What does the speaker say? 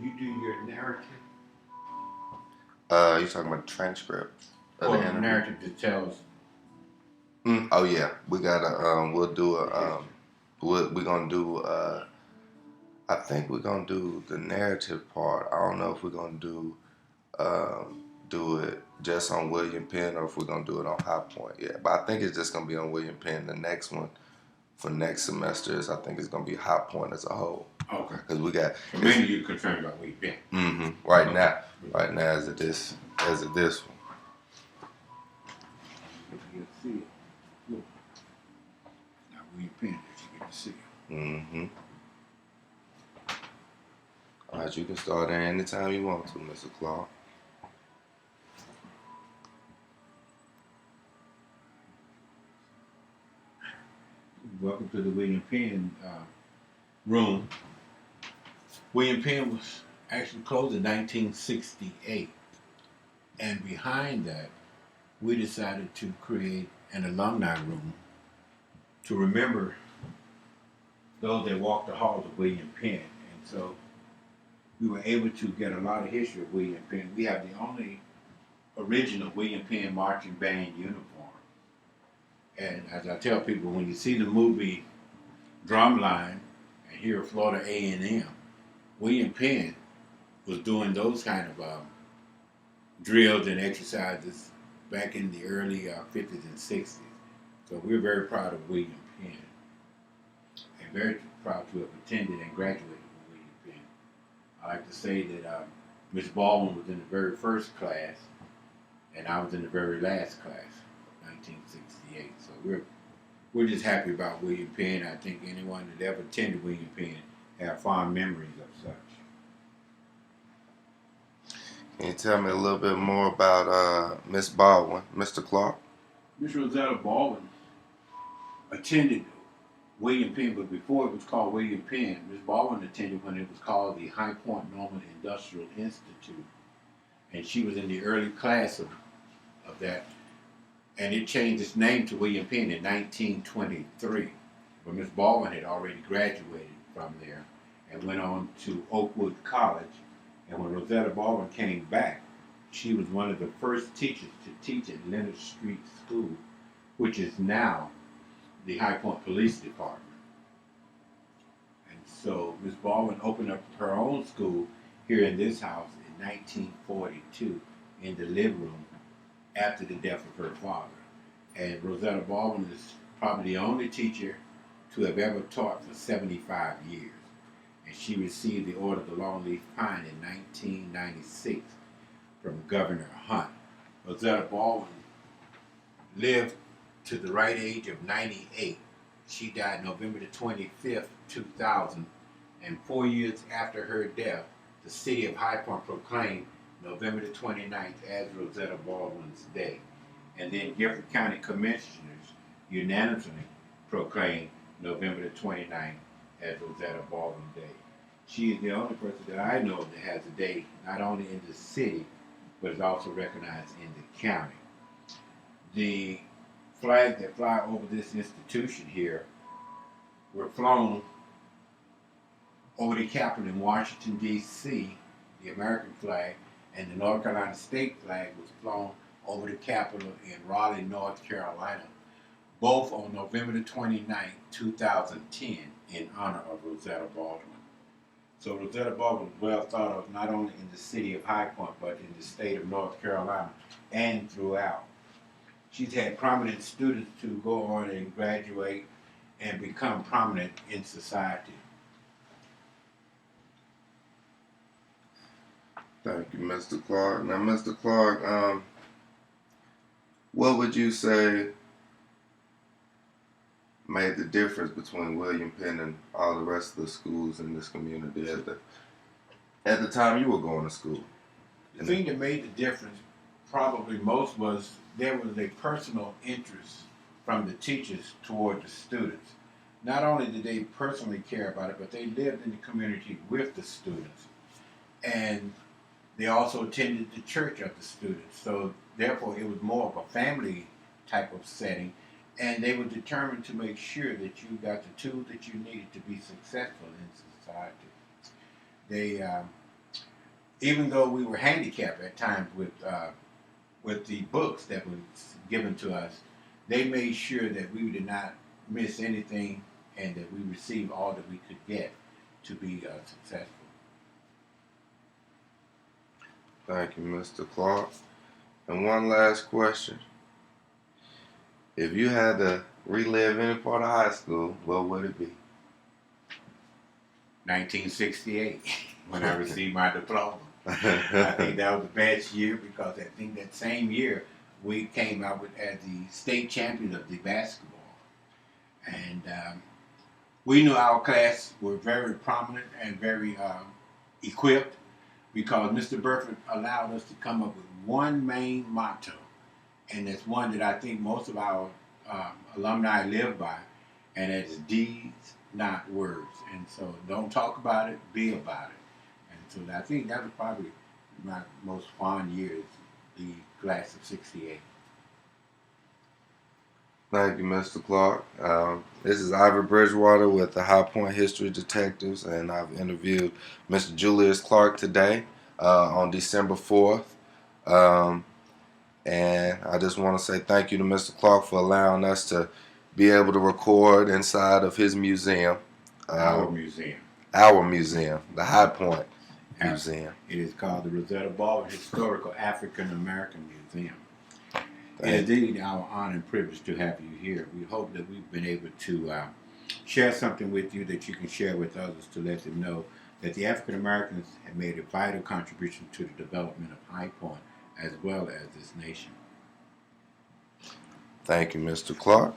you do your narrative? You talking about the transcript of Or the the interview? narrative that tells. Oh yeah, we gotta. We'll do a. We're gonna do. I think we're gonna do the narrative part. I don't know if we're gonna do it just on William Penn or if we're gonna do it on High Point. Yeah, but I think it's just gonna be on William Penn. The next one for next semester is I think it's gonna be High Point as a whole. Okay. Because we got. So mainly you're concerned about where you've been. Mm-hmm. Right now, as it this one. You see it. Look. Now William Penn, that you get to see it. Mm-hmm. All right, you can start there anytime you want to, Mr. Clark. Welcome to the William Penn room. William Penn was actually closed in 1968. And behind that, we decided to create an alumni room to remember those that walked the halls of William Penn. And so we were able to get a lot of history of William Penn. We have the only original William Penn marching band uniform. And as I tell people, when you see the movie Drumline and hear Florida A&M, William Penn was doing those kind of drills and exercises back in the early 50s and 60s. So we're very proud of William Penn and very proud to have attended and graduated from William Penn. I like to say that Miss Baldwin was in the very first class and I was in the very last class, 1968. So we're just happy about William Penn. I think anyone that ever attended William Penn have fond memories of such. Can you tell me a little bit more about Miss Baldwin, Mr. Clark? Miss Rosetta Baldwin attended William Penn, but before it was called William Penn, Miss Baldwin attended when it was called the High Point Norman Industrial Institute. And she was in the early class of that. And it changed its name to William Penn in 1923. But Miss Baldwin had already graduated from there and went on to Oakwood College. And when Rosetta Baldwin came back, she was one of the first teachers to teach at Leonard Street School, which is now the High Point Police Department. And so Miss Baldwin opened up her own school here in this house in 1942 in the living room after the death of her father. And Rosetta Baldwin is probably the only teacher to have ever taught for 75 years. And she received the Order of the Longleaf Pine in 1996 from Governor Hunt. Rosetta Baldwin lived to the right age of 98. She died November the 25th, 2000, and 4 years after her death, the city of High Point proclaimed November the 29th as Rosetta Baldwin's Day. And then Guilford County Commissioners unanimously proclaimed November the 29th as Rosetta Baldwin Day. She is the only person that I know that has a day not only in the city, but is also recognized in the county. The flags that fly over this institution here were flown over the Capitol in Washington, D.C., the American flag, and the North Carolina state flag was flown over the Capitol in Raleigh, North Carolina, both on November the 29th, 2010, in honor of Rosetta Baldwin. So Rosetta Baldwin was well thought of not only in the city of High Point, but in the state of North Carolina and throughout. She's had prominent students to go on and graduate and become prominent in society. Thank you, Mr. Clark. Now, Mr. Clark, what would you say made the difference between William Penn and all the rest of the schools in this community at the time you were going to school? The thing that made the difference probably most was there was a personal interest from the teachers toward the students. Not only did they personally care about it, but they lived in the community with the students. And they also attended the church of the students. So therefore it was more of a family type of setting. And they were determined to make sure that you got the tools that you needed to be successful in society. They even though we were handicapped at times with the books that was given to us, they made sure that we did not miss anything and that we received all that we could get to be successful. Thank you, Mr. Clark. And one last question. If you had to relive any part of high school, what would it be? 1968, when I received my diploma. I think that was the best year because I think that same year we came out as the state champion of the basketball. And we knew our class were very prominent and very equipped because Mr. Burford allowed us to come up with one main motto. And it's one that I think most of our alumni live by, and it's deeds, not words. And so don't talk about it, be about it. And so I think that was probably my most fond years, the class of 68. Thank you, Mr. Clark. This is Ivory Bridgewater with the High Point History Detectives, and I've interviewed Mr. Julius Clark today on December 4th. And I just want to say thank you to Mr. Clark for allowing us to be able to record inside of his museum. Our museum. Our museum, the High Point Museum. It is called the Rosetta Baldwin Historical African American Museum. It is indeed our honor and privilege to have you here. We hope that we've been able to share something with you that you can share with others to let them know that the African Americans have made a vital contribution to the development of High Point as well as this nation. Thank you, Mr. Clark.